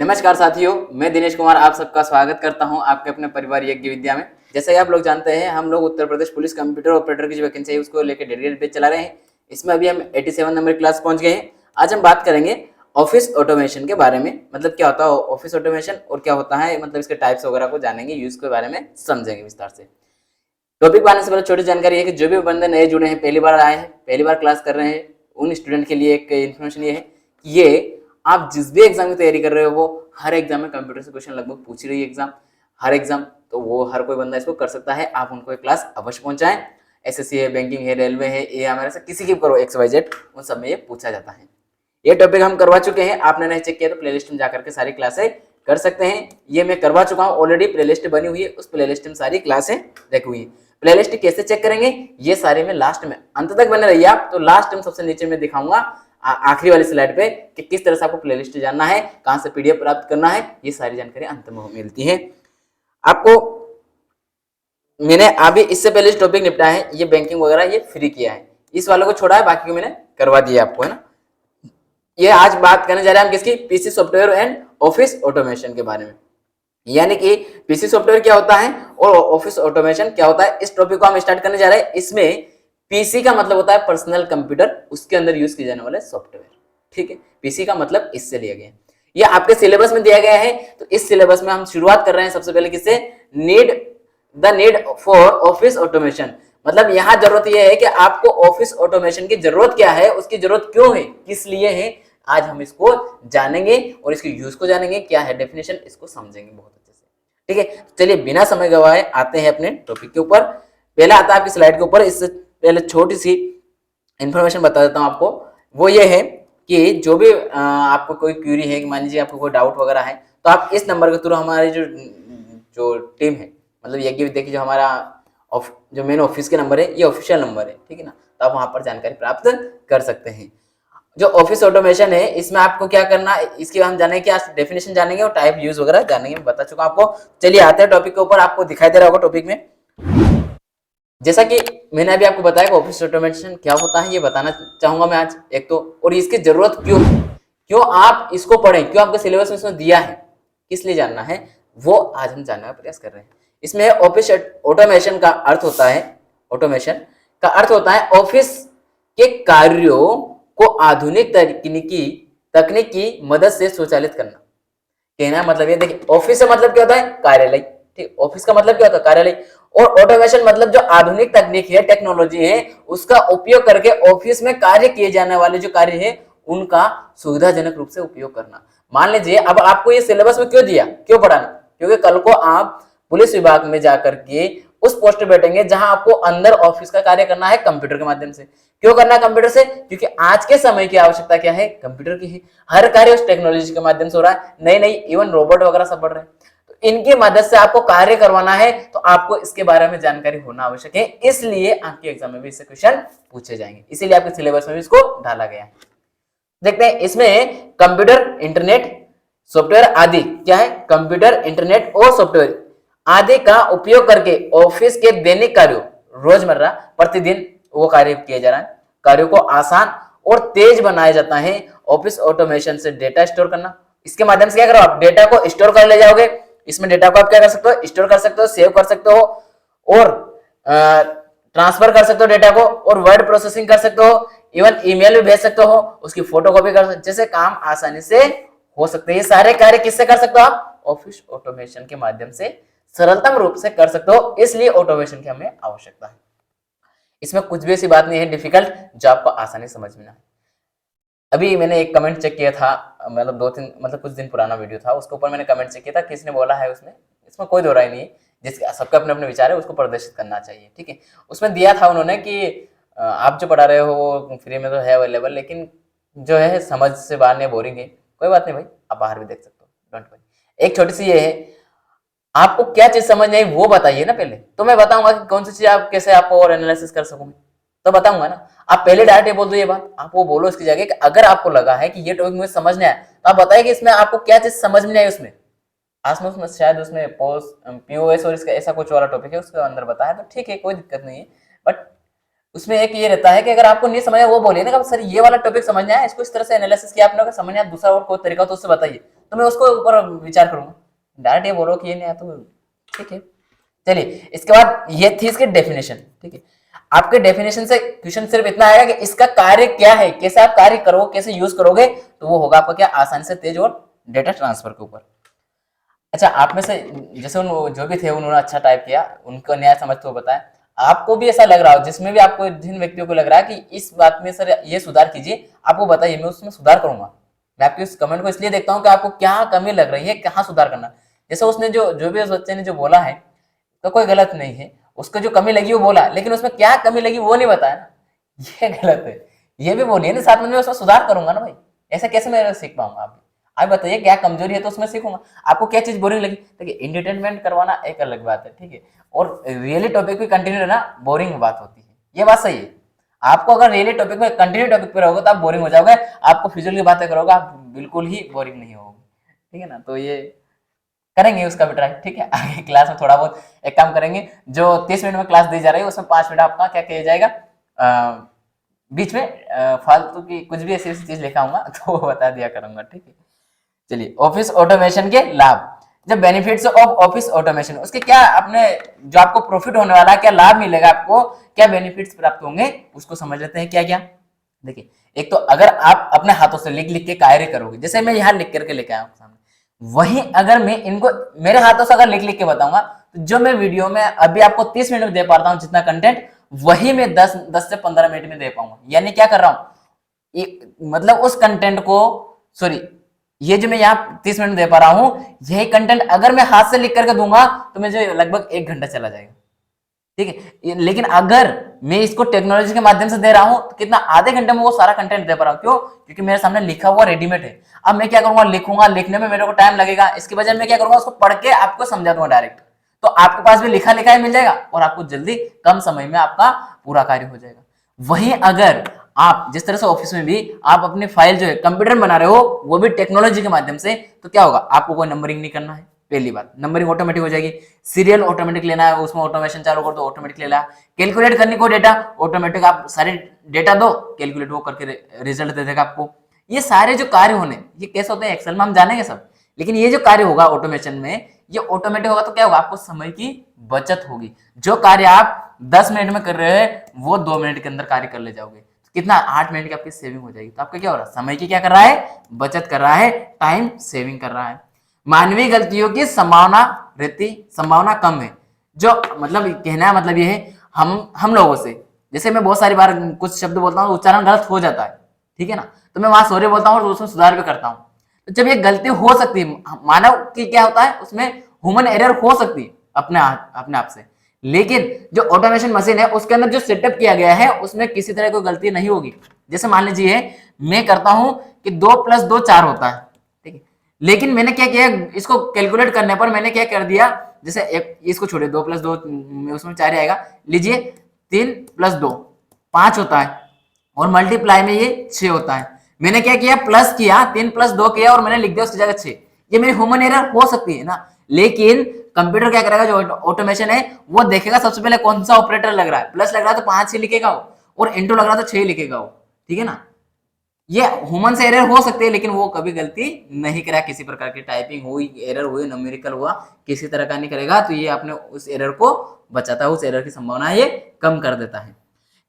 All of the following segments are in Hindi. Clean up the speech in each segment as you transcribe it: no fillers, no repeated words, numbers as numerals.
नमस्कार साथियों, मैं दिनेश कुमार आप सबका स्वागत करता हूं आपके अपने परिवार यज्ञ विद्या में। जैसे कि आप लोग जानते हैं, हम लोग Uttar Pradesh police computer operator की जो वैकेंसी है उसको लेकर डेडिकेटेड बैच चला रहे हैं। इसमें अभी हम 87 नंबर क्लास पहुंच गए हैं। आज हम बात करेंगे ऑफिस ऑटोमेशन के बारे में, मतलब क्या होता है ऑफिस ऑटोमेशन और क्या होता है, मतलब इसके टाइप्स वगैरह को जानेंगे, यूज के बारे में समझेंगे विस्तार से। टॉपिक पाने से पहले छोटी जानकारी है कि जो भी बंदे नए जुड़े हैं, पहली बार आए हैं, पहली बार क्लास कर रहे हैं, उन स्टूडेंट के लिए एक इन्फॉर्मेशन ये है कि ये आप जिस भी एग्जाम की तैयारी कर रहे हो, वो हर एग्जाम में कंप्यूटर से क्वेश्चन लगभग पूछ ही रही है एग्जाम, हर एग्जाम। तो वो हर कोई बंदा इसको कर सकता है। आप उनको एक क्लास अवश्य पहुंचाएं। एसएससी है, बैंकिंग है, रेलवे है, ये हमारे से किसी की करो XYZ, उन सब में ये पूछा जाता है। ये टॉपिक हम करवा चुके हैं, आपने नहीं चेक किया तो प्लेलिस्ट में जाकर के सारी क्लासें कर सकते हैं। ये मैं करवा चुका हूँ ऑलरेडी, प्लेलिस्ट बनी हुई है, उस प्लेलिस्ट में सारी क्लासें रखी हुई है। प्लेलिस्ट कैसे चेक करेंगे ये सारे में लास्ट में, अंत तक बने रहिए आप। तो लास्ट में सबसे नीचे में दिखाऊंगा आखिरी वाली स्लाइड पे कि किस तरह से आपको प्लेलिस्ट जानना है, कहां से PDF प्राप्त करना है, ये सारी जानकारी अंत में मिलती है आपको। मैंने अभी इससे पहले टॉपिक निपटाया है, ये बैंकिंग वगैरह ये फ्री किया है, इस वालों को छोड़ा है, बाकी को मैंने करवा दिया आपको, है ना। ये आज बात करने जा रहे हैं हम किसकी, PC software and office automation के बारे में। यानी कि पीसी सॉफ्टवेयर क्या होता है और ऑफिस ऑटोमेशन क्या होता है, इस टॉपिक को हम स्टार्ट करने जा रहे हैं। इसमें पीसी का मतलब होता है पर्सनल कंप्यूटर, उसके अंदर यूज किए जाने वाले सॉफ्टवेयर, ठीक है। पीसी का मतलब इससे लिया गया, ये आपके सिलेबस में दिया गया है। तो इस सिलेबस में हम शुरुआत कर रहे हैं सबसे पहले किससे, नीड फॉर ऑफिस ऑटोमेशन। मतलब यहाँ जरूरत यह है कि आपको ऑफिस ऑटोमेशन की जरूरत क्या है, उसकी जरूरत क्यों है, किस लिए है, आज हम इसको जानेंगे और इसके यूज को जानेंगे, क्या है डेफिनेशन, इसको समझेंगे बहुत अच्छे से, ठीक है। चलिए बिना समय गवाए आते हैं अपने टॉपिक के ऊपर। पहला आता है आपकी स्लाइड के ऊपर। इससे पहले छोटी सी इंफॉर्मेशन बता देता हूं आपको, वो ये है कि जो भी आपको कोई क्यूरी है, मान लीजिए आपको कोई डाउट वगैरह है, तो आप इस नंबर के थ्रू हमारी जो टीम है, मतलब यज्ञ विद्या की जो हमारा जो मेन ऑफिस के नंबर है, ये ऑफिशियल नंबर है, ठीक है ना। तो आप वहां पर जानकारी प्राप्त कर सकते हैं। जो ऑफिस ऑटोमेशन है, इसमें आपको क्या करना है, इसके हम जानेंगे, क्या डेफिनेशन जानेंगे और टाइप यूज वगैरह जानेंगे, मैं बता चुका आपको। चलिए आते हैं टॉपिक के ऊपर। आपको दिखाई दे रहा होगा टॉपिक में, जैसा कि मैंने अभी आपको बताया कि ऑफिस ऑटोमेशन क्या होता है, ये बताना चाहूंगा मैं आज एक तो, और इसकी जरूरत क्यों, क्यों आप इसको पढ़ें, क्यों आपके सिलेबस में इसमें दिया है, किस लिए जानना है, वो आज हम जानने का प्रयास कर रहे हैं। इसमें ऑफिस ऑटोमेशन का अर्थ होता है, ऑटोमेशन का अर्थ होता है ऑफिस के कार्यों को आधुनिक तकनीक की मदद से स्वचालित करना। कहना मतलब ये देखिए, ऑफिस का मतलब क्या होता है, कार्यालय, ठीक। ऑफिस का मतलब क्या होता है, कार्यालय। और ऑटोमेशन मतलब जो आधुनिक तकनीक है, टेक्नोलॉजी है, उसका उपयोग करके ऑफिस में कार्य किए जाने वाले जो कार्य है, उनका सुविधाजनक रूप से उपयोग करना। मान लीजिए अब आपको ये सिलेबस में क्यों दिया, क्यों पढ़ाना, क्योंकि कल को आप पुलिस विभाग में जाकर के उस पोस्ट पे बैठेंगे जहां आपको अंदर ऑफिस का कार्य करना है कंप्यूटर के माध्यम से। क्यों करना है कंप्यूटर से, क्योंकि आज के समय की आवश्यकता क्या है, कंप्यूटर की है। हर कार्य उस टेक्नोलॉजी के माध्यम से हो रहा है, नई नई इवन रोबोट वगैरह सब बढ़ रहे हैं। तो इनकी मदद से आपको कार्य करवाना है, तो आपको इसके बारे में जानकारी होना आवश्यक है। इसलिए आपके एग्जाम में भी इससे क्वेश्चन पूछे जाएंगे, इसीलिए आपके सिलेबस में भी इसको डाला गया है। देखते हैं इसमें कंप्यूटर, इंटरनेट, सॉफ्टवेयर आदि क्या है, कंप्यूटर, इंटरनेट और सॉफ्टवेयर आदि का उपयोग करके ऑफिस के दैनिक कार्यों, रोजमर्रा प्रतिदिन वो कार्य किया जा रहा है, कार्यों को आसान और तेज बनाया जाता है। ऑफिस ऑटोमेशन से डेटा स्टोर करना, इसके माध्यम से क्या करो, आप डेटा को स्टोर कर ले जाओगे। इसमें डेटा को आप क्या कर सकते हो, स्टोर कर सकते हो, सेव कर सकते हो, और ट्रांसफर कर सकते हो डेटा को, और वर्ड प्रोसेसिंग कर सकते हो, इवन ईमेल भी भेज सकते हो, उसकी फोटो कॉपी कर सकते हो, जैसे काम आसानी से हो सकते हैं। ये सारे कार्य किससे कर सकते हो आप, ऑफिस ऑटोमेशन के माध्यम से सरलतम रूप से कर सकते हो। इसलिए ऑटोमेशन की हमें आवश्यकता है। इसमें कुछ भी ऐसी बात नहीं है डिफिकल्ट जो आपको आसानी समझ में ना आए। अभी मैंने एक कमेंट चेक किया था, मतलब कुछ दिन पुराना वीडियो था, उसके ऊपर मैंने कमेंट चेक किया था, किसने बोला है उसमें, इसमें कोई दो राय नहीं है, जिसके सबके अपने अपने विचार है, उसको प्रदर्शित करना चाहिए, ठीक है। उसमें दिया था उन्होंने कि आप जो पढ़ा रहे हो वो फ्री में तो है अवेलेबल, लेकिन जो है समझ से बाहर नहीं, बोरिंग है। कोई बात नहीं भाई, आप बाहर भी देख सकते हो, डोंट वरी। एक छोटी सी ये है, आपको क्या चीज समझ नहीं वो बताइए ना पहले, तो मैं बताऊंगा कि कौन सी चीज आप कैसे आपको और एनालिसिस कर सकूं, तो बताऊंगा ना। आप पहले डायरेक्ट बोल दो ये बात, आप वो बोलो इसकी जगह कि अगर आपको लगा है कि ये टॉपिक मुझे समझ नहीं आया, तो आप बताइए कि इसमें आपको क्या चीज समझ में नहीं आई। उसमें शायद उसमें POS और इसका ऐसा कुछ वाला टॉपिक है, उसके अंदर बताया तो ठीक है, कोई दिक्कत नहीं है। बट उसमें एक ये रहता है कि अगर आपको नहीं समझ आया वो बोलिए ना सर ये वाला टॉपिक समझ में आया, इसको इस तरह से एनालिसिस किया आपने, अगर समझ आया दूसरा और कोई तरीका हो तो उससे बताइए, तो मैं उसको ऊपर विचार करूंगा। डायरेक्ट ये बोलो कि ये नहीं आया तो ठीक है। चलिए इसके बाद ये थी इसकी डेफिनेशन, ठीक है। आपके डेफिनेशन से क्वेश्चन सिर्फ इतना आएगा कि इसका कार्य क्या है, कैसे आप कार्य करोगे, कैसे यूज करोगे, तो वो होगा आपका क्या, आसानी से तेज और डेटा ट्रांसफर के ऊपर। अच्छा आप में से जैसे उन जो भी थे उन्होंने अच्छा टाइप किया, उनको न्याय समझ तो बताया, आपको भी ऐसा लग रहा हो जिसमें भी आपको जिन व्यक्तियों को लग रहा है कि इस बात में सर ये सुधार कीजिए, आपको बताइए, मैं उसमें सुधार करूंगा। मैं आपके उस कमेंट को इसलिए देखता हूँ कि आपको क्या कमी लग रही है, कहाँ सुधार करना। जैसे उसने जो भी उस बच्चे ने जो बोला है तो कोई गलत नहीं है, उसको जो कमी लगी वो बोला, लेकिन उसमें क्या कमी लगी वो नहीं बताया ना, ये गलत है। ये भी बोलिए ना साथ में, मैं उसमें सुधार करूंगा ना भाई, ऐसा कैसे मैं सीख पाऊंगा। आप बताइए क्या कमजोरी है तो उसमें सीखूंगा। आपको क्या चीज बोरिंग लगी, देखिए एंटरटेनमेंट करवाना एक अलग बात है, ठीक है, और रियली टॉपिक पे कंटिन्यू रहना बोरिंग बात होती है, ये बात सही है। आपको अगर रियली टॉपिक में कंटिन्यू टॉपिक पे रहोगे तो आप बोरिंग हो जाओगे, आपको फिजूल की बातें करोगे आप बिल्कुल ही बोरिंग नहीं होगे, ठीक है ना। तो ये करेंगे उसका भी ट्राई, ठीक है। आगे क्लास में थोड़ा बहुत एक काम करेंगे, जो 30 मिनट में क्लास दी जा रही है उसमें 5 मिनट आपका क्या किया जाएगा, बीच में फालतू की कुछ भी ऐसी चीज लिखा हूँ तो वो बता दिया करूंगा, ठीक है। चलिए ऑफिस ऑटोमेशन के लाभ, जब बेनिफिट्स ऑफ ऑफिस ऑटोमेशन, उसके क्या अपने जो आपको प्रॉफिट होने वाला है, क्या लाभ मिलेगा आपको, क्या बेनिफिट्स प्राप्त होंगे, उसको समझ लेते हैं क्या क्या। देखिए एक तो अगर आप अपने हाथों से लिख लिख के कार्य करोगे, जैसे मैं यहाँ लिख करके लेके आया हूँ सामने, वही अगर मैं इनको मेरे हाथों से अगर लिख लिख के बताऊंगा, तो जो मैं वीडियो में अभी आपको 30 मिनट में दे पाता हूँ जितना कंटेंट, वही मैं 10 से 15 मिनट में दे पाऊंगा। यानी क्या कर रहा हूं, मतलब उस कंटेंट को, सॉरी, ये जो मैं यहाँ 30 मिनट दे पा रहा हूं, यही कंटेंट अगर मैं हाथ से लिख करके दूंगा तो मुझे लगभग 1 घंटा चला जाएगा, ठीक है। लेकिन अगर मैं इसको टेक्नोलॉजी के माध्यम से दे रहा हूं तो कितना, आधे घंटे में वो सारा कंटेंट दे पा रहा हूं। क्यों, क्योंकि मेरे सामने लिखा हुआ रेडीमेड है। अब मैं क्या करूंगा, लिखूंगा, लिखने में मेरे को टाइम लगेगा, इसके बजाय मैं क्या करूंगा, उसको पढ़ के आपको समझा दूंगा डायरेक्ट, तो आपके पास भी लिखा लिखा ही मिल जाएगा और आपको जल्दी कम समय में आपका पूरा कार्य हो जाएगा। वहीं अगर आप जिस तरह से ऑफिस में भी आप अपनी फाइल जो है कंप्यूटर बना रहे हो, वो भी टेक्नोलॉजी के माध्यम से, तो क्या होगा, आपको कोई नंबरिंग नहीं करना है। पहली बात, नंबरिंग ऑटोमेटिक हो जाएगी। सीरियल ऑटोमेटिक लेना है, उसमें ऑटोमेशन चालू कर दो, ऑटोमेटिक लेना। कैलकुलेट करने को डेटा ऑटोमेटिक, आप सारे डेटा दो, कैलकुलेट वो करके रिजल्ट दे देगा आपको। ये सारे जो कार्य होने, ये कैसे होते हैं एक्सेल में हम जानेंगे सब, लेकिन ये जो कार्य होगा ऑटोमेशन में, ये ऑटोमेटिक होगा तो क्या होगा, आपको समय की बचत होगी। जो कार्य आप 10 मिनट में कर रहे हैं वो 2 मिनट के अंदर कार्य कर ले जाओगे, तो कितना, 8 मिनट की आपकी सेविंग हो जाएगी। तो आपका क्या हो रहा है, समय की क्या कर रहा है, बचत कर रहा है, टाइम सेविंग कर रहा है। मानवीय गलतियों की संभावना कम है। जो मतलब कहना मतलब ये है, हम लोगों से, जैसे मैं बहुत सारी बार कुछ शब्द बोलता हूँ उच्चारण गलत हो जाता है, ठीक है ना, तो मैं वहां सॉरी बोलता हूँ और उसमें सुधार भी करता हूँ। तो जब ये गलती हो सकती है, मानव की क्या होता है, उसमें ह्यूमन एरर हो सकती है अपने आप से, लेकिन जो ऑटोमेशन मशीन है उसके अंदर जो सेटअप किया गया है उसमें किसी तरह कोई गलती नहीं होगी। जैसे मान लीजिए मैं करता हूं कि 2 + 2 4 होता है, ठीक है, लेकिन मैंने क्या किया, इसको कैलकुलेट करने पर मैंने क्या कर दिया, जैसे इसको छोड़िए, 2 + 2 उसमें 4 ही आएगा, लीजिए 3 + 2 5 होता है, और मल्टीप्लाई में ये 6 होता है। मैंने क्या किया, प्लस किया, 3 + 2 किया और मैंने लिख दिया उसकी जगह 6। ये मेरी ह्यूमन एरर हो सकती है ना, लेकिन कंप्यूटर क्या करेगा, जो ऑटोमेशन है वो देखेगा सबसे पहले कौन सा ऑपरेटर लग रहा है, प्लस लग रहा है तो 5 ही लिखेगा वो, और इंटू लग रहा है तो 6 लिखेगा वो, ठीक है ना। ये ह्यूमन से एरर हो सकती है, लेकिन वो कभी गलती नहीं करेगा, किसी प्रकार की टाइपिंग हुई, एरर हुई, न्यूमेरिकल हुआ, किसी तरह का नहीं करेगा। तो ये अपने उस एरर को बचाता है, उस एरर की संभावना ये कम कर देता है।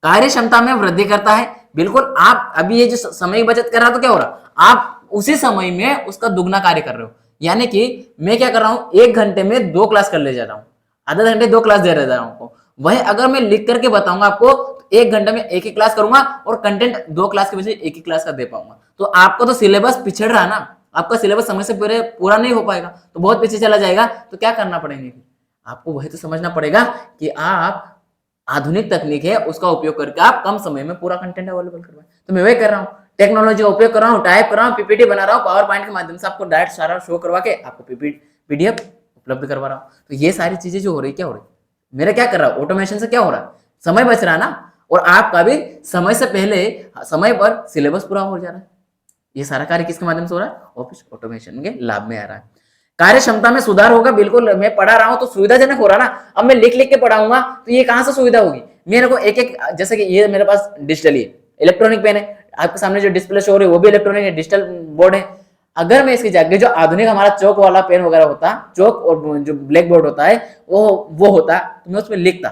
कार्य क्षमता में वृद्धि करता है, बिल्कुल। आप अभी ये जो समय की बचत कर रहा, तो क्या हो रहा, आप उसी समय में उसका दुगना कार्य कर रहे हो। यानी कि मैं क्या कर रहा हूं, 1 घंटे में 2 क्लास कर ले जा रहा हूं, आधा घंटे 2 क्लास दे रहा हूं। वही अगर मैं लिख करके बताऊंगा आपको, 1 घंटे में 1 ही क्लास करूंगा और कंटेंट 2 क्लास के वजह 1 ही क्लास का दे पाऊंगा। तो आपको तो सिलेबस पिछड़ रहा ना, आपका सिलेबस समय से पूरा नहीं हो पाएगा, तो बहुत पीछे चला जाएगा। तो क्या करना पड़ेगा, आपको वही तो समझना पड़ेगा कि आप आधुनिक तकनीक है उसका उपयोग करके आप कम समय में पूरा कंटेंट अवेलेबल करवाएं। तो मैं वही कर रहा हूँ, टेक्नोलॉजी का उपयोग कर रहा हूँ, टाइप कर रहा हूँ, पीपीटी बना रहा हूँ, पावर पॉइंट के माध्यम से आपको डायरेक्ट सारा शो करवा के आपको पीडीएफ उपलब्ध करवा रहा हूँ। तो ये सारी चीजें जो हो रही, क्या हो रही, मेरा क्या कर रहा है, ऑटोमेशन से क्या हो रहा है, समय बच रहा है ना, और आपका भी समय से पहले समय पर सिलेबस पूरा हो जा रहा है। ये सारा कार्य किसके माध्यम से हो रहा है, ऑफिस ऑटोमेशन के लाभ में आ रहा है। कार्य क्षमता में सुधार होगा, बिल्कुल। मैं पढ़ा रहा हूं तो सुविधाजनक हो रहा ना। अब मैं लिख लिख के पढ़ाऊंगा तो ये कहां से सुविधा होगी? मेरे को एक एक, जैसे कि ये मेरे पास डिजिटली इलेक्ट्रॉनिक पेन है, आपके सामने जो डिस्प्ले शो हो रही है वो भी इलेक्ट्रॉनिक है, डिजिटल बोर्ड है। अगर मैं इसकी जगह जो आधुनिक हमारा चौक वाला पेन वगैरह होता, चौक और जो ब्लैक बोर्ड होता है वो होता, तो मैं उसमें लिखता,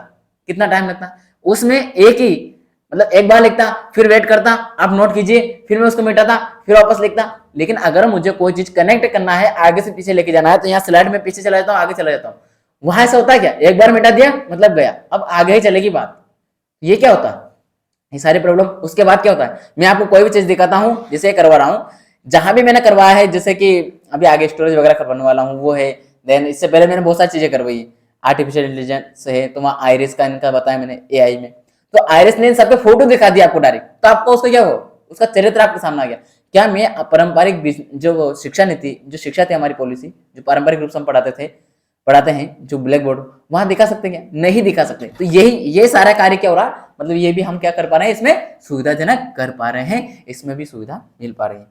कितना टाइम लगता? उसमें एक ही, मतलब एक बार लिखता, फिर वेट करता, आप नोट कीजिए, फिर मैं उसको मिटाता, फिर वापस लिखता। लेकिन अगर मुझे कोई चीज कनेक्ट करना है, आगे से पीछे लेके जाना है, तो यहाँ स्लाइड में पीछे चला जाता हूँ, आगे चला जाता हूँ। वहां ऐसा होता है क्या? एक बार मिटा दिया मतलब गया, अब आगे ही चलेगी बात। ये क्या होता है? ये सारी प्रॉब्लम। उसके बाद क्या होता है, मैं आपको कोई भी चीज दिखाता हूँ, जैसे करवा रहा हूँ, जहां भी मैंने करवाया है, जैसे कि अभी आगे स्टोरेज वगैरह करवाने वाला हूँ वो है, देन इससे पहले मैंने बहुत सारी चीजें करवाई है, आर्टिफिशियल इंटेलिजेंस है, तो वहाँ आइरिस का इनका बताया मैंने एआई में, तो आइरिस ने इन सबके फोटो दिखा दिया आपको डायरेक्ट, तो आपको उसका क्या हो, उसका चरित्र आपके सामने आ गया। क्या मैं पारंपरिक जो शिक्षा नीति, जो शिक्षा थी हमारी पॉलिसी, जो पारंपरिक रूप से हम पढ़ाते हैं जो ब्लैक बोर्ड, वहां दिखा सकते हैं क्या? नहीं दिखा सकते। तो ये सारा कार्य क्या हो रहा, मतलब ये भी हम क्या कर पा रहे हैं, इसमें सुविधाजनक कर पा रहे हैं, इसमें भी सुविधा मिल पा रही है।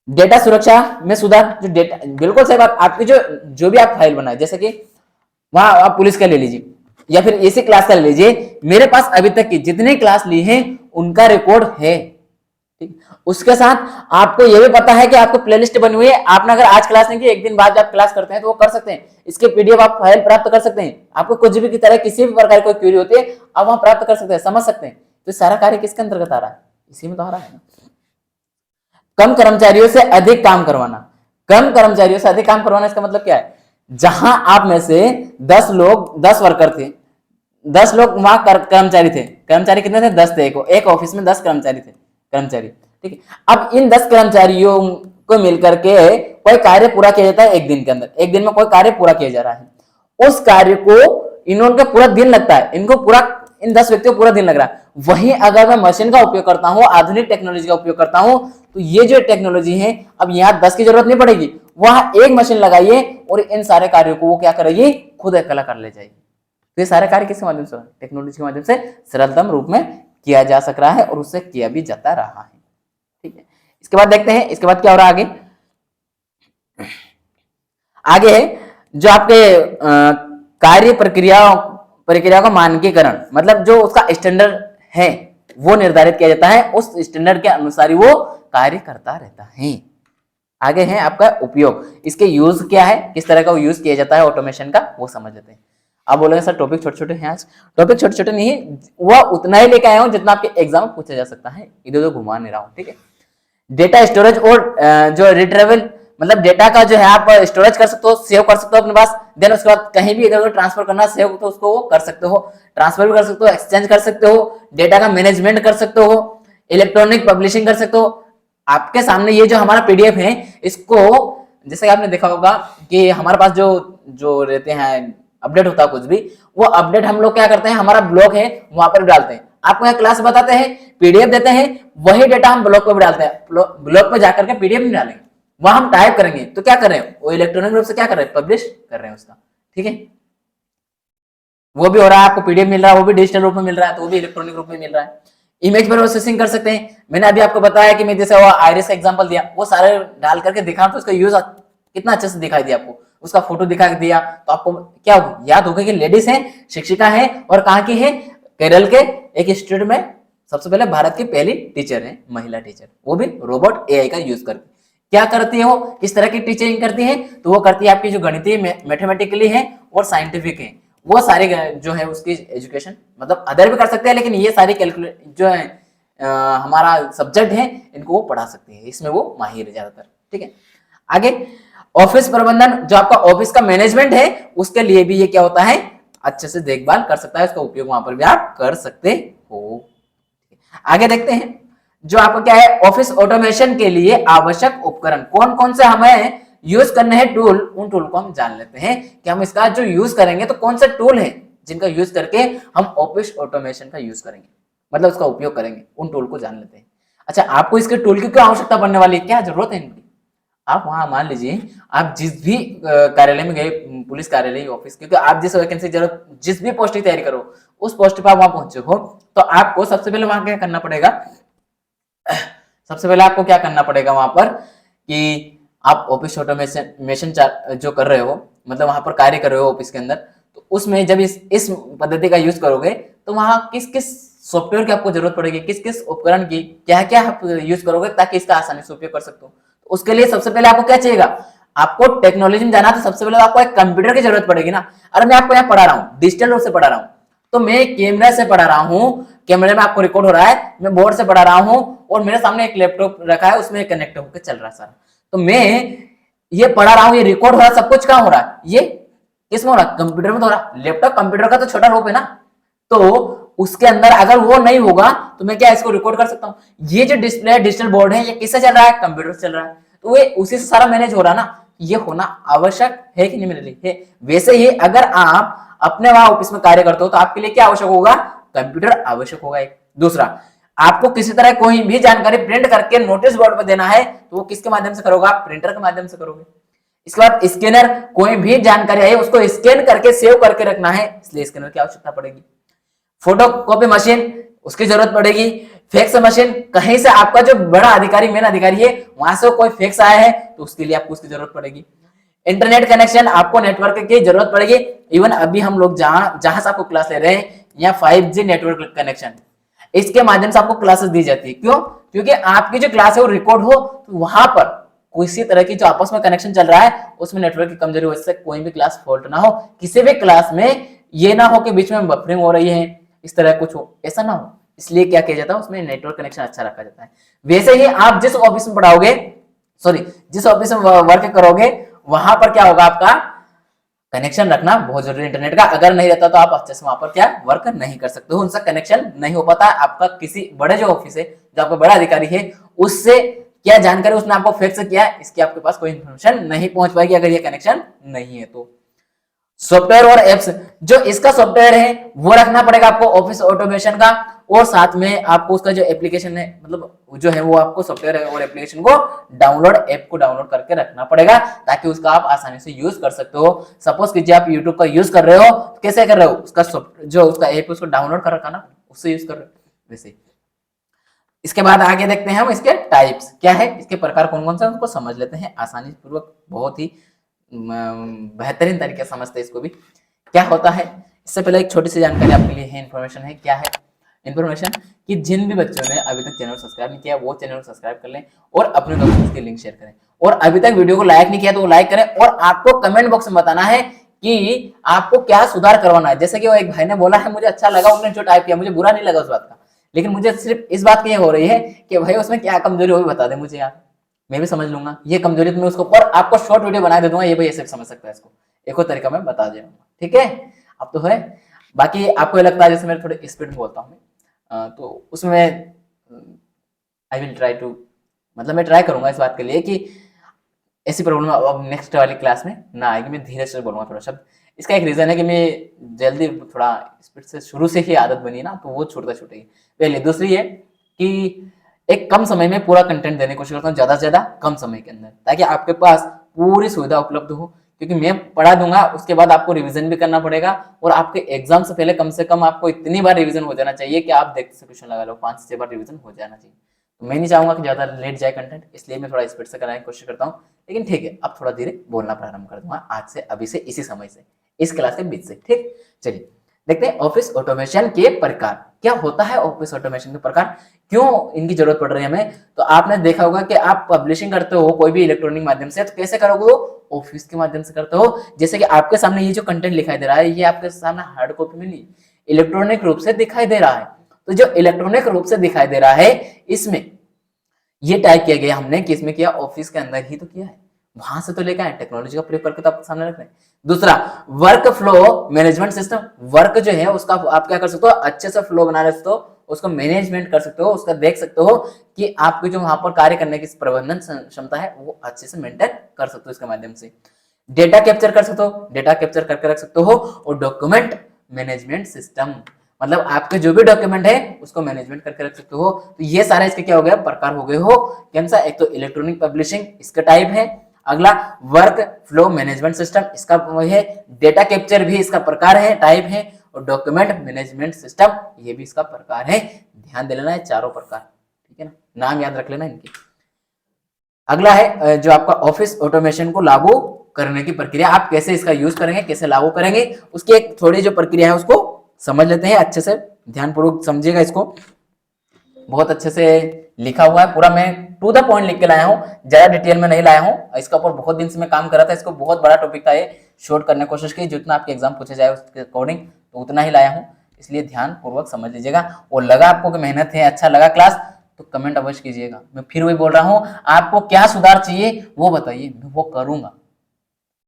डेटा सुरक्षा में सुधार, जो डेटा, बिल्कुल सही बात, आपकी जो भी आप फाइल बनाए, जैसे कि वहां आप पुलिस का ले लीजिए या फिर इसी क्लास का ले लीजिए, मेरे पास अभी तक की जितने क्लास ली है उनका रिकॉर्ड है, ठीक। उसके साथ आपको यह भी पता है कि आपको प्लेलिस्ट बनी हुई है, आपने अगर आज क्लास नहीं की, एक दिन बाद आप क्लास करते हैं तो वो कर सकते हैं, इसके पीडीएफ आप फाइल प्राप्त कर सकते हैं। आपको कुछ भी की तरह किसी भी प्रकार की क्वेरी होती है आप वहां प्राप्त कर सकते हैं, समझ सकते हैं। तो सारा कार्य किसके अंतर्गत आ रहा है? इसी में तो आ रहा है ना। कम कर्मचारियों से अधिक काम करवाना, कम कर्मचारियों से अधिक काम करवाना, इसका मतलब क्या है? जहां आप में से 10 वर्कर थे, 10 लोग वहां कर्मचारी थे, कर्मचारी कितने थे? 10 थे, एक ऑफिस में 10 कर्मचारी थे, कर्मचारी, ठीक है। अब इन 10 कर्मचारियों को मिलकर के कोई कार्य पूरा किया जाता है एक दिन के अंदर, एक दिन में कोई कार्य पूरा किया जा रहा है, उस कार्य को इन्होंने पूरा दिन लगता है, इनको पूरा, इन 10 व्यक्तियों को पूरा दिन लग रहा है। वहीं अगर मैं मशीन का उपयोग करता हूं, आधुनिक टेक्नोलॉजी का उपयोग करता हूं, तो ये जो टेक्नोलॉजी है, अब यहाँ 10 की जरूरत नहीं पड़ेगी, वहां एक मशीन लगाइए और इन सारे कार्यों को वो क्या करेगी, खुद अकेला कर ले जाएगी। तो ये सारे कार्य किसके माध्यम से? टेक्नोलॉजी के माध्यम से सरलतम रूप में किया जा सक रहा है और उससे किया भी जाता रहा है, ठीक है। इसके बाद देखते हैं, इसके बाद क्या हो रहा है आगे। आगे है जो आपके कार्य प्रक्रिया का मानकीकरण, मतलब जो उसका स्टैंडर्ड है वो निर्धारित किया जाता है, उस स्टैंडर्ड के अनुसार ही वो कार्य करता रहता है। आगे है आपका उपयोग, इसके यूज क्या है, किस तरह का यूज किया जाता है ऑटोमेशन का, वो समझ लेते हैं। आप बोलेंगे सर टॉपिक छोटे छोटे हैं, आज टॉपिक छोटे छोटे नहीं है, वह उतना ही लेके आया हूं जितना आपके एग्जाम में पूछा जा सकता है, इधर उधर घुमा नहीं रहा हूं, ठीक है। डेटा स्टोरेज और जो रिट्रीवल, मतलब डेटा का जो है आप स्टोरेज कर सकते हो, सेव कर सकते हो अपने पास, देन उसके बाद कहीं भी अगर ट्रांसफर करना सेव तो उसको कर सकते हो, ट्रांसफर भी कर सकते हो, एक्सचेंज कर सकते हो, डेटा का मैनेजमेंट कर सकते हो, इलेक्ट्रॉनिक पब्लिशिंग कर सकते हो। आपके सामने ये जो हमारा पीडीएफ है, इसको जैसे आपने देखा होगा कि हमारे पास जो जो रहते हैं अपडेट होता है कुछ भी, वो अपडेट हम लोग क्या करते हैं, हमारा ब्लॉग है वहां पर डालते हैं, आपको यहाँ क्लास बताते हैं, पीडीएफ देते हैं, वही डेटा हम ब्लॉग पर भी डालते हैं। ब्लॉग पर जाकर के पीडीएफ नहीं डालेंगे, वहां हम टाइप करेंगे, तो क्या कर रहे हैं, वो इलेक्ट्रॉनिक रूप से क्या कर रहे हैं, पब्लिश कर रहे हैं उसका, ठीक है। वो भी हो रहा है, आपको पीडीएफ मिल रहा है, वो भी डिजिटल रूप में मिल रहा है, तो वो भी इलेक्ट्रॉनिक रूप में मिल रहा है। इमेज प्रोसेसिंग कर सकते हैं, मैंने अभी आपको बताया कि मैं जैसे वो आइरिस का एग्जांपल दिया, वो सारे डाल करके दिखा, तो उसका यूज कितना अच्छे से दिखाई दिया आपको, उसका फोटो दिखा दिया, तो आपको क्या होगा, याद होगा कि लेडीज है, शिक्षिका है, और कहाँ की है, केरल के एक इंस्टीट्यूट में सबसे पहले भारत की पहली टीचर है, महिला टीचर, वो भी रोबोट एआई का यूज करके। क्या करती है वो, किस तरह की टीचिंग करती है, तो वो करती है आपकी जो गणितीय मैथमेटिकली है और साइंटिफिक है, वो सारे जो है उसकी एजुकेशन, मतलब अदर भी कर सकते हैं, लेकिन ये सारी कैलकुलेट जो है हमारा सब्जेक्ट है, इनको वो पढ़ा सकते हैं, इसमें वो माहिर है ज्यादातर, ठीक है। आगे ऑफिस प्रबंधन, जो आपका ऑफिस का मैनेजमेंट है, उसके लिए भी ये क्या होता है, अच्छे से देखभाल कर सकता है, उसका उपयोग वहां पर भी आप कर सकते हो। आगे देखते हैं, जो आपको क्या है, ऑफिस ऑटोमेशन के लिए आवश्यक उपकरण कौन कौन से हमें यूज करने हैं, टूल, उन टूल को हम जान लेते हैं कि हम इसका जो यूज करेंगे, तो कौन से टूल है जिनका यूज करके हम ऑफिस ऑटोमेशन का यूज करेंगे, मतलब उसका उपयोग करेंगे, उन टूल को जान लेते हैं। अच्छा, आपको इसके टूल की क्यों आवश्यकता पड़ने वाली है, क्या जरूरत है इनकी? आप वहां मान लीजिए आप जिस भी कार्यालय में गए, पुलिस कार्यालय, ऑफिस, क्योंकि आप जिस वैकेंसी जरूरत, जिस भी पोस्ट की तैयारी करो, उस पोस्ट पर आप वहां पहुंचे हो, तो आपको सबसे पहले वहां क्या करना पड़ेगा, सबसे पहले आपको क्या करना पड़ेगा वहां पर कि आप ऑफिस ऑटोमेशन जो कर रहे हो, मतलब वहां पर कार्य कर रहे हो ऑफिस के अंदर, तो उसमें जब इस पद्धति का यूज करोगे तो वहां किस किस सॉफ्टवेयर की आपको जरूरत पड़ेगी, किस किस उपकरण की क्या क्या आप यूज करोगे ताकि इसका आसानी से उपयोग कर सकते हो। तो उसके लिए सबसे पहले आपको क्या चाहिएगा, आपको टेक्नोलॉजी में जाना, तो सबसे पहले आपको एक कंप्यूटर की जरूरत पड़ेगी ना। अरे मैं आपको यहाँ पढ़ा रहा हूँ, डिजिटल रूप से पढ़ा रहा हूँ, तो मैं कैमरा से पढ़ा रहा हूँ, कैमरे में आपको रिकॉर्ड हो रहा है, मैं बोर्ड से पढ़ा रहा हूँ और मेरे सामने एक लैपटॉप रखा है, उसमें कनेक्ट होकर चल रहा है सारा। तो मैं ये पढ़ा रहा हूँ, ये रिकॉर्ड हो रहा है, सब कुछ कहाँ हो रहा है, ये किसमें हो रहा है, कंप्यूटर में तो हो रहा है। लैपटॉप कंप्यूटर का तो छोटा रूप है ना, तो उसके अंदर अगर वो नहीं होगा तो मैं क्या इसको रिकॉर्ड कर सकता हूँ। ये जो डिस्प्ले है, डिजिटल बोर्ड है, ये किससे चल रहा है, कंप्यूटर से चल रहा है, तो वे उसी से सारा मैनेज हो रहा है ना। ये होना आवश्यक है कि नहीं मेरे लिए है। वैसे ही अगर आप अपने वहां ऑफिस में कार्य करते हो तो आपके लिए क्या आवश्यक होगा, कंप्यूटर आवश्यक होगा। एक दूसरा, आपको किसी तरह कोई भी जानकारी प्रिंट करके नोटिस बोर्ड पर देना है तो वो किसके माध्यम से करोगे, आप प्रिंटर के माध्यम से करोगे। इसके बाद स्कैनर, कोई भी जानकारी है उसको स्कैन करके सेव करके रखना है, इसलिए स्कैनर की आवश्यकता पड़ेगी। फोटो कॉपी मशीन, उसकी जरूरत पड़ेगी। फैक्स मशीन, कहीं से आपका जो बड़ा अधिकारी, मेन अधिकारी है, वहां से कोई फैक्स आया है तो उसके लिए आपको उसकी जरूरत पड़ेगी। इंटरनेट कनेक्शन, आपको नेटवर्क की जरूरत पड़ेगी। इवन अभी हम लोग जहां से आपको क्लास ले रहे हैं, या 5G नेटवर्क कनेक्शन, इसके माध्यम से आपको क्लासेस दी जाती है। क्यों, क्योंकि आपकी जो क्लास है वो रिकॉर्ड हो, तो वहां पर किसी तरह की जो आपस में कनेक्शन चल रहा है उसमें नेटवर्क की कमजोरी वजह से कोई भी क्लास फॉल्ट ना हो, किसी भी क्लास में ये ना हो कि बीच में बफरिंग हो रही है, इस तरह कुछ हो, ऐसा ना हो। इसलिए क्या किया जाता है, उसमें नेटवर्क कनेक्शन अच्छा रखा जाता है। वैसे ही आप जिस ऑफिस में पढ़ाओगे, सॉरी जिस ऑफिस में वर्क करोगे, वहां पर क्या होगा, आपका कनेक्शन रखना बहुत जरूरी है इंटरनेट का। अगर नहीं रहता तो आप अच्छे से वहां पर क्या वर्क नहीं कर सकते हो, उनसे कनेक्शन नहीं हो पाता। आपका किसी बड़े जो ऑफिस है, जो आपका बड़ा अधिकारी है, उससे क्या जानकारी उसने आपको फिक्स किया, इसकी आपके पास कोई इंफॉर्मेशन नहीं पहुंच पाएगी अगर ये कनेक्शन नहीं है तो। सॉफ्टवेयर और एप्स, जो इसका सॉफ्टवेयर है वो रखना पड़ेगा आपको ऑफिस ऑटोमेशन का, और साथ में आपको उसका जो एप्लीकेशन है, मतलब जो है वो आपको सॉफ्टवेयर और एप्लीकेशन को ऐप को डाउनलोड करके रखना पड़ेगा, ताकि उसका आप आसानी से यूज कर सकते हो। सपोज कीजिए आप यूट्यूब का यूज कर रहे हो, तो कैसे कर रहे हो, उसका जो उसका ऐप उसको डाउनलोड कर रखा ना, उससे यूज कर रहे हो वैसे। इसके बाद आगे देखते हैं हम इसके टाइप्स क्या है, इसके प्रकार कौन कौन से, उनको समझ लेते हैं आसानी पूर्वक, बहुत ही बेहतरीन तरीके से समझते हैं इसको भी क्या होता है। इससे पहले एक छोटी सी जानकारी आपके लिए है, इन्फॉर्मेशन है। क्या है इन्फॉर्मेशन, कि जिन भी बच्चों ने अभी तक चैनल सब्सक्राइब नहीं किया वो चैनल सब्सक्राइब कर लें और अपने दोस्तों के लिंक शेयर करें, और अभी तक वीडियो को लाइक नहीं किया तो वो लाइक करें, और आपको कमेंट बॉक्स में बताना है कि आपको क्या सुधार करवाना है। जैसे कि वो एक भाई ने बोला है, मुझे अच्छा लगा उन्होंने जो टाइप किया, मुझे बुरा नहीं लगा उस बात का, लेकिन मुझे सिर्फ इस बात की हो रही है कि भाई उसमें क्या कमजोरी हो बता दे मुझे यार, मैं भी समझ लूंगा ये कमजोरी, तो मैं उसको और आपको शॉर्ट वीडियो बना दे दूंगा, ये भाई ऐसे समझ सकता है इसको, एक और तरीका मैं बता दूंगा, ठीक है। अब तो है, बाकी आपको ये लगता है जैसे मैं थोड़े स्पीड में बोलता हूँ, तो उसमें आई विल ट्राई टू, मतलब मैं ट्राई करूंगा इस बात के लिए कि ऐसी प्रॉब्लम अब नेक्स्ट वाली क्लास में ना आएगी, मैं धीरे से बोलूंगा थोड़ा शब्द। इसका एक रीजन है कि मैं जल्दी थोड़ा स्पीड से शुरू से ही आदत बनी है ना, तो वो छूटता छूटेगी पहले। दूसरी है कि एक कम समय में पूरा कंटेंट देने की कोशिश करता हूँ, ज्यादा से ज्यादा कम समय के अंदर, ताकि आपके पास पूरी सुविधा उपलब्ध हो। क्योंकि मैं पढ़ा दूंगा, उसके बाद आपको रिवीजन भी करना पड़ेगा, और आपके एग्जाम से पहले कम से कम आपको इतनी बार रिवीजन हो जाना चाहिए कि आप देखते से क्वेश्चन लगा लो, 5 से 6 बार रिवीजन हो जाना चाहिए। तो मैं नहीं चाहूंगा कि ज्यादा लेट जाए कंटेंट, इसलिए मैं थोड़ा स्पीड से कराने की कोशिश करता हूँ। लेकिन ठीक है, अब थोड़ा धीरे बोलना प्रारंभ कर दूंगा आज से, अभी से, इसी समय से, इस क्लास के बीच से, ठीक। चलिए देखते हैं ऑफिस ऑटोमेशन के प्रकार क्या होता है। ऑफिस ऑटोमेशन के प्रकार, क्यों इनकी जरूरत पड़ रही है हमें। तो आपने देखा होगा कि आप पब्लिशिंग करते हो कोई भी इलेक्ट्रॉनिक माध्यम से, तो कैसे करोगे, ऑफिस के माध्यम से करते हो। जैसे कि आपके सामने ये जो कंटेंट लिखाई दे रहा है, ये आपके सामने हार्ड कॉपी में नहीं, इलेक्ट्रॉनिक रूप से दिखाई दे रहा है। तो जो इलेक्ट्रॉनिक रूप से दिखाई दे रहा है, इसमें ये टाइप किया गया हमने, कि इसमें किया ऑफिस के अंदर ही तो किया है, वहां से तो लेकर आए, टेक्नोलॉजी का प्रयोग करके तो आपके सामने रख रहे हैं। दूसरा, work flow management system, work जो है उसका आप क्या कर सकते हो, अच्छे से फ्लो बना सकते हो, उसको मैनेजमेंट कर सकते हो, उसका देख सकते हो कि आपके जो वहां पर कार्य करने की प्रबंधन क्षमता है वो अच्छे से मेंटेन कर सकते हो इसके माध्यम से। डेटा कैप्चर कर सकते हो, डेटा कैप्चर करके रख सकते हो, और डॉक्यूमेंट मैनेजमेंट सिस्टम, मतलब आपके जो भी डॉक्यूमेंट है उसको मैनेजमेंट करके रख सकते हो। तो ये सारा इसके क्या हो गया, प्रकार हो गए हो। कौन सा, एक तो इलेक्ट्रॉनिक पब्लिशिंग इसका टाइप है, अगला वर्क फ्लो मैनेजमेंट सिस्टम इसका है, डेटा कैप्चर भी इसका प्रकार है, टाइप है, और डॉक्यूमेंट मैनेजमेंट सिस्टम ये भी इसका प्रकार है। ध्यान दे लेना है चारों प्रकार, ठीक है ना, नाम याद रख लेना इनके। अगला है जो आपका ऑफिस ऑटोमेशन को लागू करने की प्रक्रिया, आप कैसे इसका यूज करेंगे, कैसे लागू करेंगे, उसकी एक थोड़ी जो प्रक्रिया है उसको समझ लेते हैं। अच्छे से ध्यानपूर्वक समझिएगा, इसको बहुत अच्छे से लिखा हुआ है पूरा, मैं टू द पॉइंट लिख के लाया हूँ, ज्यादा डिटेल में नहीं लाया हूँ। इसका ऊपर बहुत दिन से मैं काम कर रहा था, इसको बहुत बड़ा टॉपिक था, ये शॉर्ट करने की कोशिश की, जितना आपके एग्जाम पूछे जाए उसके अकॉर्डिंग तो उतना ही लाया हूँ, इसलिए ध्यान पूर्वक समझ लीजिएगा। और लगा आपको कि मेहनत है, अच्छा लगा क्लास, तो कमेंट अवश्य कीजिएगा। मैं फिर वही बोल रहा हूँ, आपको क्या सुधार चाहिए वो बताइए, मैं वो करूंगा।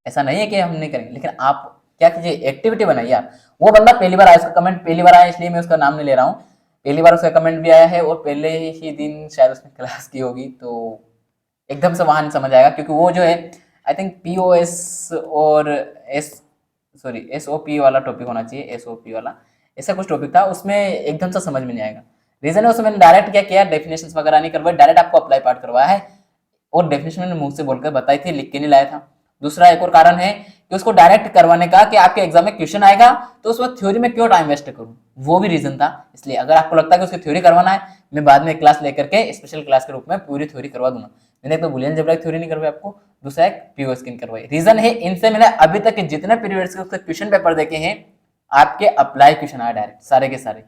ऐसा नहीं है कि हम नहीं करेंगे, लेकिन आप क्या कीजिए, एक्टिविटी बनाइए। आप वो बंदा पहली बार आया, उसका कमेंट पहली बार आया इसलिए मैं उसका नाम नहीं ले रहा हूँ, पहली बार उसका कमेंट भी आया है और पहले ही दिन शायद उसने क्लास की होगी, तो एकदम से वहां नहीं समझ आएगा, क्योंकि वो जो है आई थिंक पीओएस और एसओपी वाला टॉपिक होना चाहिए, एसओपी वाला ऐसा कुछ टॉपिक था, उसमें एकदम से समझ में नहीं आएगा। रीजन है उसमें मैंने डायरेक्ट क्या किया, डेफिनेशंस वगैरह नहीं करवाया, डायरेक्ट आपको अप्लाई पार्ट करवाया है, और डेफिनेशन मैंने मुंह से बोलकर बताई थी, लिख के नहीं लाया था। दूसरा एक और कारण है कि उसको डायरेक्ट करवाने का कि आपके एग्जाम में क्वेश्चन आएगा तो उसमें थ्योरी में क्यों टाइम वेस्ट करूं, वो भी रीजन था। इसलिए अगर आपको लगता है कि उसकी थ्योरी करवाना है, मैं बाद में एक क्लास लेकर के स्पेशल क्लास के रूप में पूरी थ्योरी करवा दूंगा। मैंने एक तो बुलियन अलजेब्रा थ्योरी नहीं करवाई आपको, दूसरा एक पीओ स्किन करवाई। रीजन है इनसे मैंने अभी तक के जितने पीरियड्स के उसके क्वेश्चन पेपर देखे हैं, आपके अप्लाई क्वेश्चन आए डायरेक्ट सारे के सारे।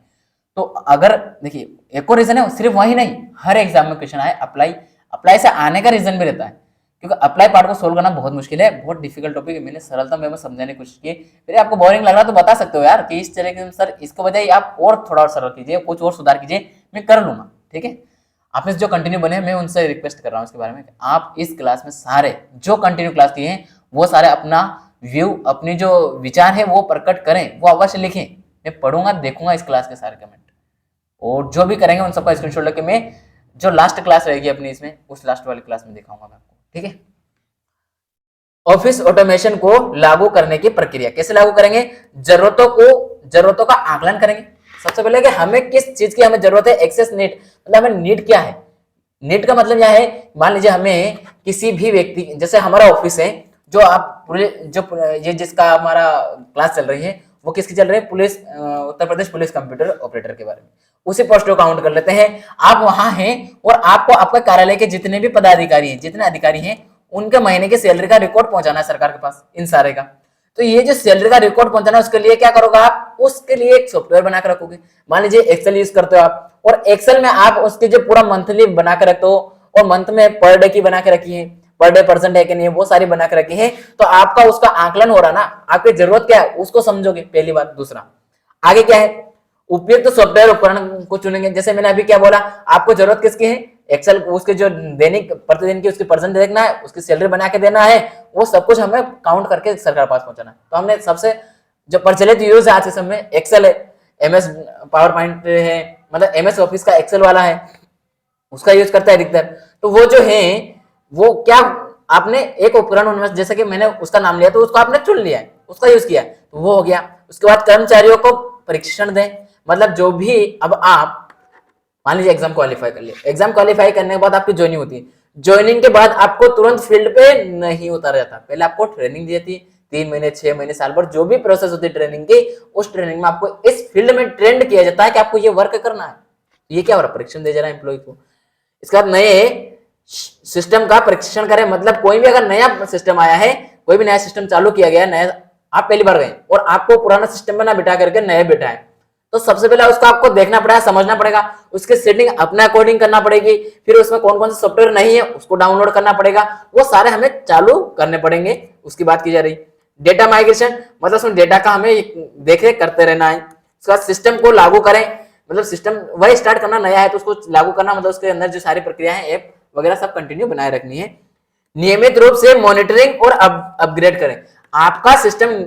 तो अगर देखिए एक और रीजन है, सिर्फ वही नहीं, हर एग्जाम में क्वेश्चन आए अप्लाई से आने का रीजन भी रहता है, क्योंकि अप्लाई पार्ट को सोल्व करना बहुत मुश्किल है, बहुत डिफिकल्ट टॉपिक है। मैंने सरलता में समझाने की कोशिश की, फिर आपको बोरिंग लग रहा तो बता सकते हो यार कि इस तरह के सर इसको बजाय आप और थोड़ा और सरल कीजिए, कुछ और सुधार कीजिए, मैं कर लूंगा, ठीक है। आपने जो कंटिन्यू बने मैं उनसे रिक्वेस्ट कर रहा हूँ इसके बारे में, आप इस क्लास में सारे जो कंटिन्यू क्लास किए हैं वो सारे अपना व्यू, अपनी जो विचार है वो प्रकट करें, वो अवश्य लिखें। मैं पढ़ूंगा, देखूंगा इस क्लास के सारे कमेंट, और जो भी करेंगे उन सबका स्क्रीनशॉट लेके मैं जो लास्ट क्लास रहेगी अपनी इसमें, उस लास्ट वाली क्लास में दिखाऊंगा मैं आपको, ठीक है। ऑफिस ऑटोमेशन को लागू करने की प्रक्रिया कैसे लागू करेंगे, जरूरतों का आकलन करेंगे। सबसे पहले कि हमें किस चीज की हमें जरूरत है, एक्सेस नीड, मतलब हमें नीड क्या है। नीड का मतलब यह है, मान लीजिए हमें किसी भी व्यक्ति, जैसे हमारा ऑफिस है, जो आप जो ये जिसका हमारा क्लास चल रही है वो किसकी चल रही है, police, Uttar Pradesh police computer operator के बारे में, उसी पोस्ट को काउंट कर लेते हैं। आप वहां हैं और आपको आपका कार्यालय के जितने भी पदाधिकारी हैं, जितने अधिकारी हैं, उनके महीने की सैलरी का रिकॉर्ड पहुंचाना है सरकार के पास, इन सारे का। तो ये जो सैलरी का रिकॉर्ड पहुंचाना है उसके लिए क्या करोगे आप, उसके लिए एक सॉफ्टवेयर बनाकर रखोगे। मान लीजिए एक्सेल यूज करते हो आप, और एक्सेल में आप उसके जो पूरा मंथली बना के रखते हो, और मंथ में पर डे की बना के रखी है, पर डे परसेंट है कि नहीं, वो सारी बना के रखी है, तो आपका उसका आकलन हो रहा ना, आपकी जरूरत क्या है उसको समझोगे पहली बात। दूसरा आगे क्या है, उपयुक्त तो सॉफ्टवेयर उपकरण को चुनेंगे। जैसे मैंने अभी क्या बोला, आपको जरूरत किसकी है, एक्सेल, उसके जो दैनिक प्रतिदिन की उसकी परसेंट देखना है, उसकी सैलरी बना के देना है, वो सब कुछ हमें काउंट करके सरकार पास पहुंचाना है। तो हमने सबसे जो प्रचलित यूज है आज के समय एक्सेल है, एमएस पावर पॉइंट है, मतलब एमएस ऑफिस का एक्सेल वाला है, उसका यूज करता है अधिकतर। तो वो जो है वो क्या, आपने एक उपकरण उनमें, जैसे कि मैंने उसका नाम लिया तो उसको आपने चुन लिया है, उसका यूज किया, तो वो हो गया। उसके बाद कर्मचारियों को प्रशिक्षण दें, मतलब जो भी, अब आप मान लीजिए एग्जाम क्वालिफाई कर लिया, एग्जाम क्वालिफाई करने के बाद आपकी ज्वाइनिंग होती है, ज्वाइनिंग के बाद आपको तुरंत फील्ड पे नहीं उतारा जाता, पहले आपको ट्रेनिंग दी जाती है, 3 महीने 6 महीने साल भर जो भी प्रोसेस होती है ट्रेनिंग की, उस ट्रेनिंग में आपको इस फील्ड में ट्रेंड किया जाता है कि आपको ये वर्क करना है। ये क्या हो रहा है, प्रशिक्षण दे जा रहा है एम्प्लॉय को। इसके बाद नए सिस्टम का प्रशिक्षण करें, मतलब कोई भी अगर नया सिस्टम आया है, कोई भी नया सिस्टम चालू किया गया है नया, आप पहली बार गए और आपको पुराना सिस्टम में ना बिठा करके नए बिठाए, तो सबसे पहले उसको आपको देखना पड़ेगा, समझना पड़ेगा, उसकी सेटिंग अपने अकॉर्डिंग करना पड़ेगी, फिर उसमें कौन कौन से सॉफ्टवेयर नहीं है उसको डाउनलोड करना पड़ेगा, वो सारे हमें चालू करने पड़ेंगे। उसकी बात की जा रही डेटा माइग्रेशन, मतलब उसमें डेटा का हमें देख रेख करते रहना है। उसके बाद सिस्टम को लागू करें, मतलब सिस्टम वही स्टार्ट करना नया है तो उसको लागू करना, मतलब उसके अंदर जो सारी प्रक्रिया है, ऐप वगैरह सब कंटिन्यू बनाए रखनी है। नियमित रूप से मॉनिटरिंग और अपग्रेड करें, आपका सिस्टम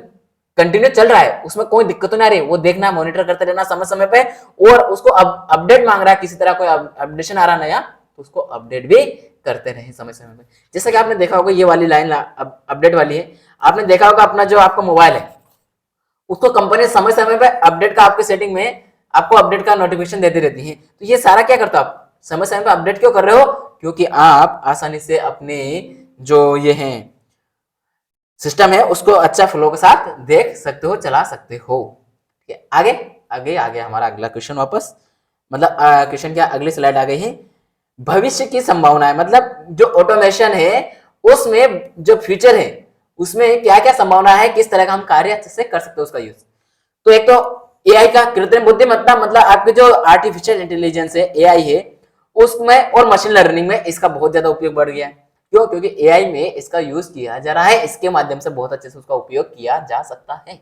कंटिन्यू चल रहा है, उसमें कोई दिक्कत तो नहीं आ रही, वो देखना, मॉनिटर करते रहना समय समय पे, और उसको अपडेट मांग रहा है, किसी तरह कोई अपडेशन आ रहा नया तो उसको अपडेट भी करते रहे समय समय पे। जैसा कि आपने देखा होगा ये वाली लाइन अपडेट वाली है, आपने देखा होगा अपना जो आपका मोबाइल है उसको कंपनी समय समय पे अपडेट का आपके सेटिंग में आपको अपडेट का नोटिफिकेशन देती रहती है। तो ये सारा क्या करता है, आप समय समय पे अपडेट क्यों कर रहे हो, क्योंकि आप आसानी से अपने जो ये हैं सिस्टम है उसको अच्छा फ्लो के साथ देख सकते हो, चला सकते हो। ठीक है, आगे आगे आगे हमारा अगला क्वेश्चन वापस, मतलब क्वेश्चन क्या, अगली स्लाइड आ गई है। भविष्य की संभावना है, मतलब जो ऑटोमेशन है उसमें जो फ्यूचर है उसमें क्या क्या संभावना है, किस तरह का हम कार्य अच्छे से कर सकते हैं उसका यूज। तो एक तो एआई का कृत्रिम बुद्धिमत्ता, मतलब आपके जो आर्टिफिशियल इंटेलिजेंस है, एआई है, उसमें और मशीन लर्निंग में इसका बहुत ज्यादा उपयोग बढ़ गया है। क्यों? क्योंकि एआई में इसका यूज किया जा रहा है, इसके माध्यम से बहुत अच्छे से उसका उपयोग किया जा सकता है।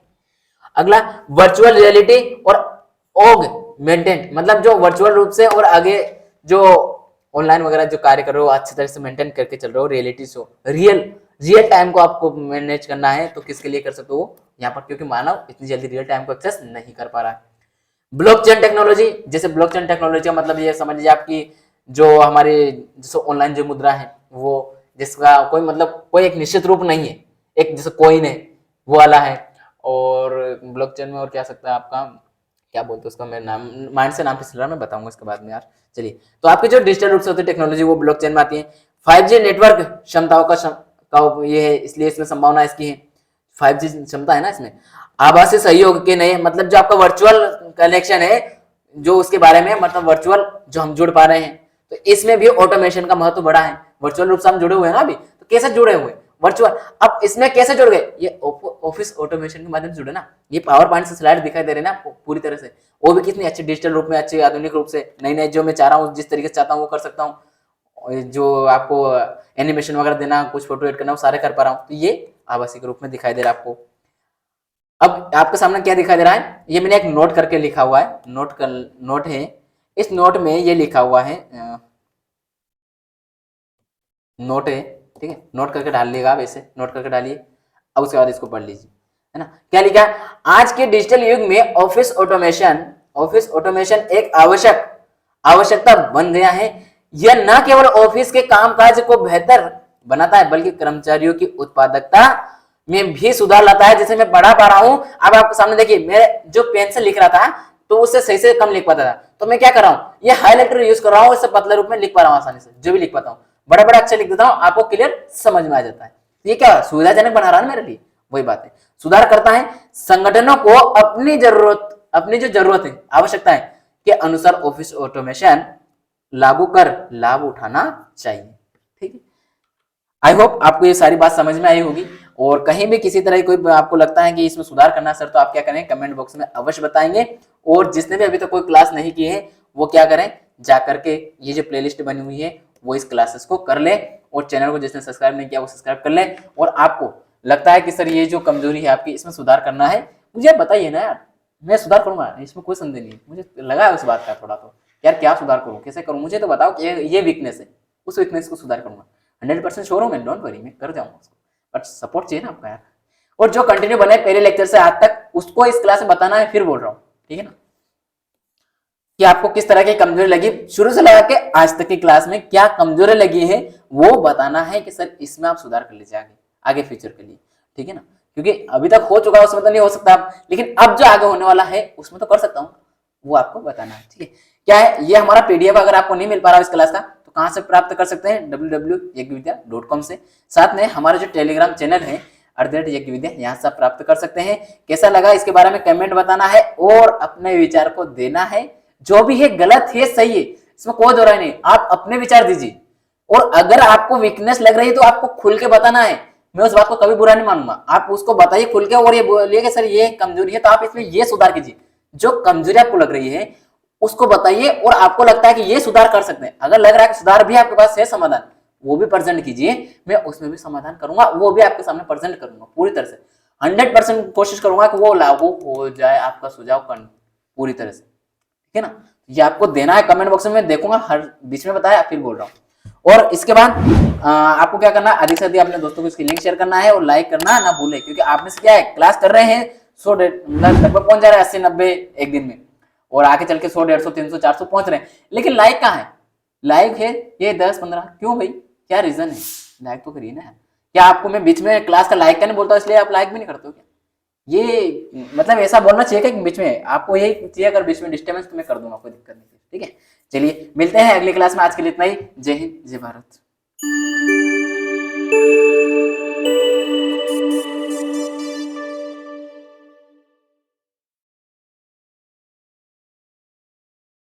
अगला वर्चुअल रियलिटी और ऑगमेंटेड, मतलब जो वर्चुअल रूप से और आगे जो ऑनलाइन वगैरह जो कार्य कर रहे हो अच्छी तरह से मेंटेन करके चल रहे हो, रियलिटी शो रियल टाइम को आपको मैनेज करना है, तो किसके लिए कर सकते हो यहाँ पर, क्योंकि मानव इतनी जल्दी रियल टाइम को एक्सेस नहीं कर पा रहा है। ब्लॉकचेन टेक्नोलॉजी, जैसे ब्लॉकचेन टेक्नोलॉजी का मतलब ये समझ लीजिए आपकी जो हमारे जैसे ऑनलाइन जो मुद्रा है वो जिसका कोई मतलब कोई एक निश्चित रूप नहीं है, एक जैसे कॉइन है वो वाला है। और ब्लॉकचेन में और क्या सकता है आपका, क्या बोलते हैं उसका, मैं नाम माइंड से नाम फिसल रहा, मैं बताऊंगा इसके बाद में यार। चलिए, तो आपकी जो डिजिटल रूप से होती है टेक्नोलॉजी वो ब्लॉकचेन में आती है। 5G नेटवर्क क्षमताओं का ये है, इसलिए इसमें संभावना इसकी है, 5G क्षमता है ना इसमें। आभासी सहयोग के नए, मतलब जो आपका वर्चुअल कनेक्शन है जो उसके बारे में, मतलब वर्चुअल जो हम जुड़ पा रहे हैं, तो इसमें भी ऑटोमेशन का महत्व बड़ा है। वर्चुअल रूप से हम जुड़े हुए हैं ना अभी, तो कैसे जुड़े हुए वर्चुअल, अब इसमें कैसे जुड़ गए, ये ऑफिस ऑटोमेशन के माध्यम से जुड़े ना। ये पावर पॉइंट से स्लाइड दिखाई दे रहे हैं ना आपको पूरी तरह से, वो भी कितनी अच्छी डिजिटल रूप में, अच्छी आधुनिक रूप से, नई नई जो मैं चाह रहा हूँ जिस तरीके से चाहता हूँ वो कर सकता हूँ। जो आपको एनिमेशन वगैरह देना, कुछ फोटो एड करना, वो सारे कर पा रहा हूँ। तो ये आभासी के रूप में दिखाई दे रहा है आपको। अब आपके सामने क्या दिखाई दे रहा है, ये मैंने एक नोट करके लिखा हुआ है, नोट है, इस नोट में ये लिखा हुआ है, नोट है, ठीक है, नोट करके डाल लिएगा आप, ऐसे नोट करके डालिए। अब उसके बाद इसको पढ़ लीजिए, है ना। क्या लिखा, आज के डिजिटल युग में ऑफिस ऑटोमेशन एक आवश्यकता बन गया है। यह न केवल ऑफिस के कामकाज को बेहतर बनाता है बल्कि कर्मचारियों की उत्पादकता में भी सुधार लाता है। जैसे मैं पढ़ा पा रहा हूं, अब आपके सामने देखिए, मैं जो पेन से लिख रहा था तो उससे सही से कम लिख पाता था, तो मैं क्या कर रहा हूं, ये हाईलाइटर यूज कर रहा हूं, इससे पतले रूप में लिख पा रहा हूं, आसानी से जो भी लिख पाता हूं, बड़ा बड़ा अक्षर लिख देता हूं, आपको क्लियर समझ में आ जाता है। ये क्या सुविधाजनक बना रहा है मेरे लिए, वही बात है। सुधार करता है, संगठनों को अपनी जो जरूरत है, आवश्यकता है के अनुसार ऑफिस ऑटोमेशन लागू कर लाभ उठाना चाहिए। ठीक है, आई होप आपको ये सारी बात समझ में आई होगी। और कहीं भी किसी तरह कोई आपको लगता है कि इसमें सुधार करना सर, तो आप क्या करें, कमेंट बॉक्स में अवश्य बताएंगे। और जिसने भी अभी तक कोई क्लास नहीं की है वो क्या करें, जा करके ये जो प्लेलिस्ट बनी हुई है वो इस क्लासेस को कर ले, और चैनल को जिसने सब्सक्राइब नहीं किया वो सब्सक्राइब कर ले। और आपको लगता है कि सर ये जो कमजोरी है आपकी, इसमें सुधार करना है, मुझे बताइए ना यार, मैं सुधार करूंगा, इसमें कोई संदेह नहीं है। मुझे लगा है उस बात का थोड़ा, तो यार क्या सुधार करूं, कैसे करूं, मुझे तो बताओ कि ये वीकनेस है, उस वीकनेस को सुधार करूंगा। 100% श्योर हूं मैं, डोंट वरी, मैं कर जाऊंगा उसको, बट सपोर्ट चाहिए ना आपका यार। और जो कंटिन्यू बने पहले लेक्चर से आज तक, उसको इस क्लास में बताना है, फिर बोल रहा हूँ, ठीक है ना, कि आपको किस तरह की कमजोरी लगी, शुरू से लगा के आज तक की क्लास में क्या कमजोरी लगी है वो बताना है कि सर इसमें आप सुधार कर लीजिए आगे फ्यूचर के लिए, ठीक है ना। क्योंकि अभी तक हो चुका है उसमें तो नहीं हो सकता आप, लेकिन अब जो आगे होने वाला है उसमें तो कर सकता हूँ, वो आपको बताना है, ठीक है। क्या है, ये हमारा पीडीएफ अगर आपको नहीं मिल पा रहा है इस क्लास का, तो कहां से प्राप्त कर सकते हैं, www.yagvidya.com से। साथ में हमारा जो टेलीग्राम चैनल है @yagvidya, यहाँ से आप प्राप्त कर सकते हैं। कैसा लगा इसके बारे में कमेंट बताना है और अपने विचार को देना है। जो भी है गलत है सही है, इसमें कोई दो राय नहीं, आप अपने विचार दीजिए। और अगर आपको वीकनेस लग रही है तो आपको खुल के बताना है, मैं उस बात को कभी बुरा नहीं मानूंगा। आप उसको बताइए खुल के, और ये बोलिए कि सर ये कमजोरी है तो आप इसमें ये सुधार कीजिए। जो कमजोरी आपको लग रही है उसको बताइए, और आपको लगता है कि ये सुधार कर सकते हैं, अगर लग रहा है कि सुधार भी आपके पास है समाधान, वो भी प्रेजेंट कीजिए, मैं उसमें भी समाधान करूंगा, वो भी आपके सामने प्रेजेंट करूंगा पूरी तरह से। 100% कोशिश करूंगा कि वो लागू हो जाए आपका सुझाव पूरी तरह से, ठीक है ना। ये आपको देना है कमेंट बॉक्स में, देखूंगा हर बीच में बताया, फिर बोल रहा हूँ। और इसके बाद आपको क्या करना है, अधिक से अधिक अपने दोस्तों को इसकी लिंक शेयर करना है और लाइक करना ना भूले, क्योंकि आप में से क्या है, क्लास कर रहे हैं 100 लगभग पहुंच जा रहा है 80-90 एक दिन में, और आगे चल के 100, 150, 300, 400 पहुंच रहे हैं, लेकिन लाइक कहाँ है, लाइक है ये 10-15, क्यों भाई, क्या रीजन है, लाइक तो करिए ना। क्या आपको मैं बीच में क्लास का लाइक करने बोलता हूँ इसलिए आप लाइक भी नहीं करते हो क्या, ये मतलब ऐसा बोलना चाहिए कि बीच में आपको यही चाहिए, अगर बीच में डिस्टर्बेंस तो मैं कर दूंगा, कोई दिक्कत नहीं, ठीक है। चलिए मिलते हैं अगली क्लास में, आज के लिए इतना ही। जय हिंद, जय भारत।